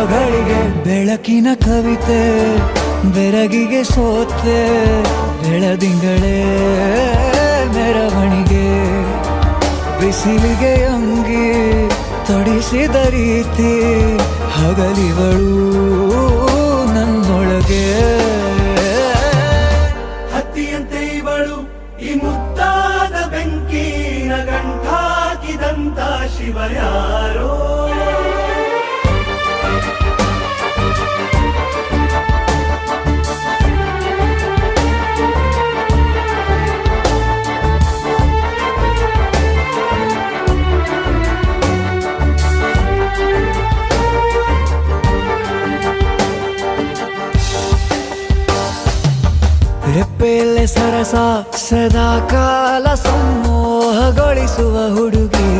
ಗಳಿಗೆ ಬೆಳಕಿನ ಕವಿತೆ ಬೆರಗಿಗೆ ಸೋತೆ ಬೆಳದಿಂಗಳೇ ಮೆರವಣಿಗೆ ಬಿಸಿಲಿಗೆ ಅಂಗಿ ತೊಡಿಸಿದ ರೀತಿ ಹಗಲಿಗಳು ನನ್ನೊಳಗೆ ಹತ್ತಿಯಂತೆ ಇವಳು ಈ ಮುದ್ದಾದ ಬೆಂಕಿನ ಗಂಟಾಕಿದಂತ ಶಿವ ಯಾರೋ ರೆಪ್ಪೆಯಲ್ಲೇ ಸರಸ ಸದಾ ಕಾಲ ಸಂಮೋಹಗೊಳಿಸುವ ಹುಡುಗಿ